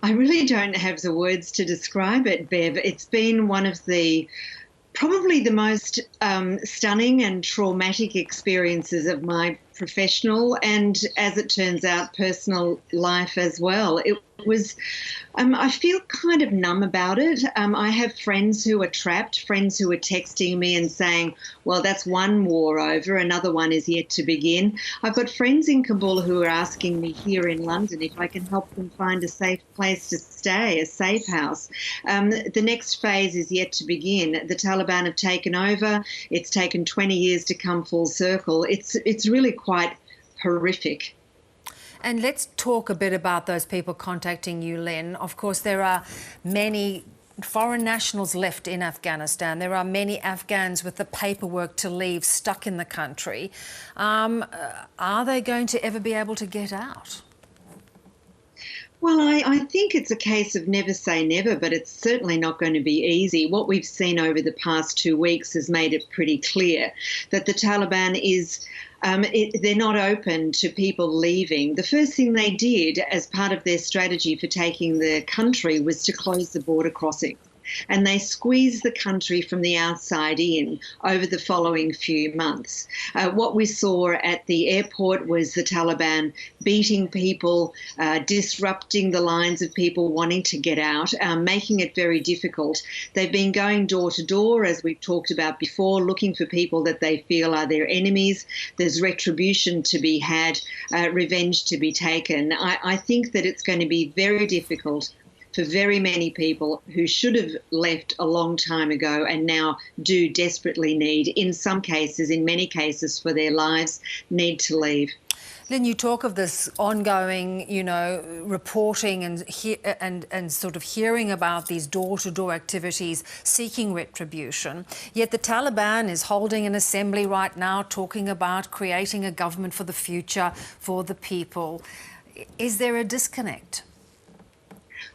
I really don't have the words to describe it, Bev. It's been one of the probably the most stunning and traumatic experiences of my professional and, as it turns out, personal life as well. It was, I feel kind of numb about it. I have friends who are trapped, friends who are texting me and saying, well, that's one war over, another one is yet to begin. I've got friends in Kabul who are asking me here in London if I can help them find a safe place to stay, a safe house. The next phase is yet to begin. The Taliban have taken over. It's taken 20 years to come full circle. It's really quite horrific. And let's talk a bit about those people contacting you, Lynne. Of course, there are many foreign nationals left in Afghanistan. There are many Afghans with the paperwork to leave stuck in the country. Are they going to ever be able to get out? Well, I think it's a case of never say never, but it's certainly not going to be easy. What we've seen over the past 2 weeks has made it pretty clear that the Taliban is they're not open to people leaving. The first thing they did as part of their strategy for taking the country was to close the border crossing. And they squeezed the country from the outside in over the following few months. What we saw at the airport was the Taliban beating people, disrupting the lines of people wanting to get out, making it very difficult. They've been going door to door, as we've talked about before, looking for people that they feel are their enemies. There's retribution to be had, revenge to be taken. I think that it's going to be very difficult for very many people who should have left a long time ago and now do desperately need, in some cases, in many cases for their lives, need to leave. Lynne, you talk of this ongoing, reporting and sort of hearing about these door-to-door activities seeking retribution. Yet the Taliban is holding an assembly right now talking about creating a government for the future, for the people. Is there a disconnect?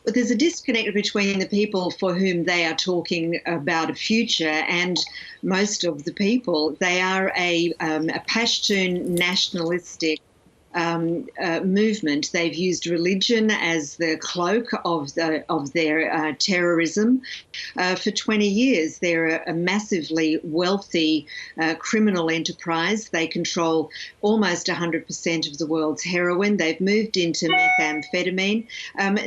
But there's a disconnect between the people for whom they are talking about a future and most of the people. They are a Pashtun nationalistic movement. They've used religion as the cloak of their terrorism. For 20 years, they're a massively wealthy criminal enterprise. They control almost 100% of the world's heroin. They've moved into methamphetamine.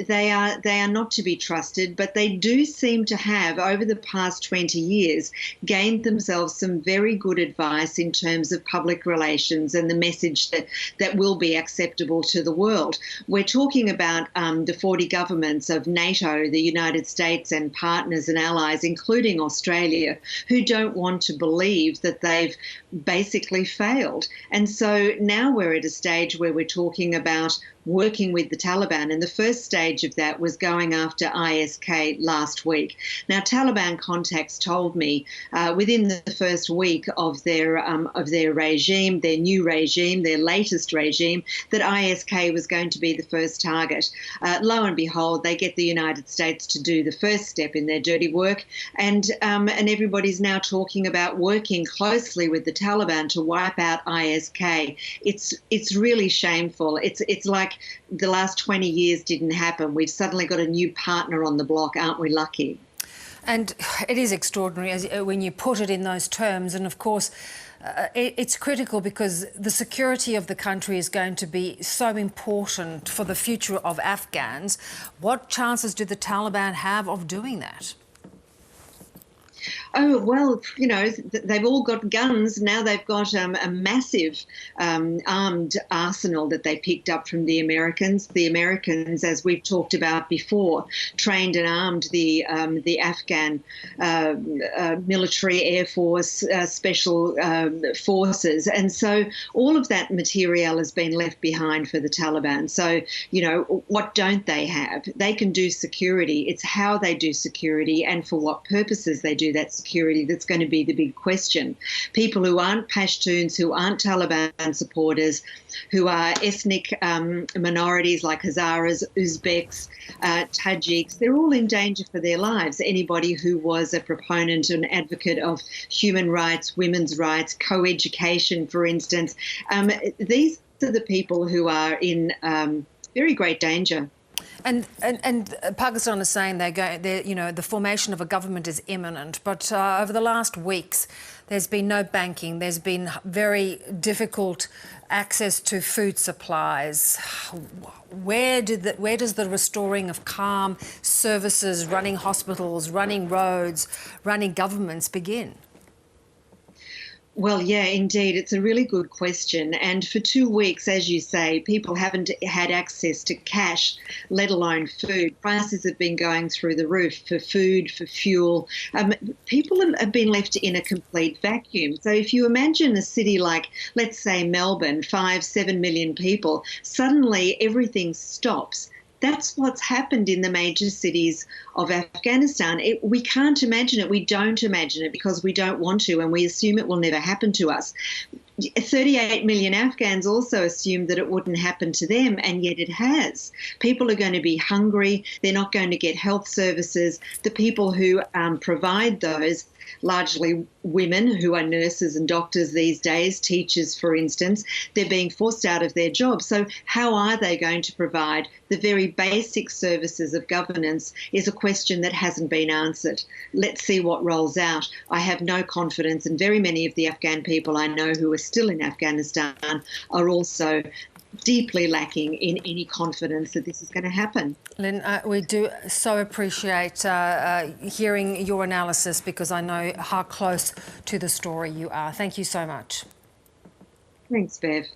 They are not to be trusted, but they do seem to have, over the past 20 years, gained themselves some very good advice in terms of public relations and the message that will be acceptable to the world. We're talking about the 40 governments of NATO, the United States and partners and allies, including Australia, who don't want to believe that they've basically failed. And so now we're at a stage where we're talking about working with the Taliban, and the first stage of that was going after ISK last week. Now, Taliban contacts told me within the first week of their regime, their new regime, their latest regime, that ISK was going to be the first target. Lo and behold, they get the United States to do the first step in their dirty work, and everybody's now talking about working closely with the Taliban to wipe out ISK. It's really shameful. It's like the last 20 years didn't happen. We've suddenly got a new partner on the block. Aren't we lucky? And it is extraordinary when you put it in those terms. And of course, it's critical because the security of the country is going to be so important for the future of Afghans. What chances do the Taliban have of doing that? Oh, well, they've all got guns. Now they've got a massive armed arsenal that they picked up from the Americans. The Americans, as we've talked about before, trained and armed the Afghan military, Air Force, special forces. And so all of that material has been left behind for the Taliban. So, what don't they have? They can do security. It's how they do security and for what purposes they do that security that's going to be the big question. People who aren't Pashtuns, who aren't Taliban supporters, who are ethnic minorities like Hazaras, Uzbeks, Tajiks, they're all in danger for their lives. Anybody who was a proponent and advocate of human rights, women's rights, co-education, for instance, these are the people who are in very great danger. And Pakistan is saying the formation of a government is imminent. But over the last weeks, there's been no banking. There's been very difficult access to food supplies. Where does the restoring of calm, services, running hospitals, running roads, running governments begin? Well, yeah, indeed. It's a really good question. And for 2 weeks, as you say, people haven't had access to cash, let alone food. Prices have been going through the roof for food, for fuel. People have been left in a complete vacuum. So if you imagine a city like, let's say, Melbourne, 5-7 million people, suddenly everything stops. That's what's happened in the major cities of Afghanistan. We can't imagine it. We don't imagine it because we don't want to, and we assume it will never happen to us. 38 million Afghans also assumed that it wouldn't happen to them, and yet it has. People are going to be hungry. They're not going to get health services. The people who provide those, largely women who are nurses and doctors these days, teachers, for instance, they're being forced out of their jobs. So how are they going to provide the very basic services of governance is a question that hasn't been answered. Let's see what rolls out. I have no confidence, and very many of the Afghan people I know who are still in Afghanistan are also deeply lacking in any confidence that this is going to happen. Lynne, we do so appreciate hearing your analysis because I know how close to the story you are. Thank you so much. Thanks, Bev.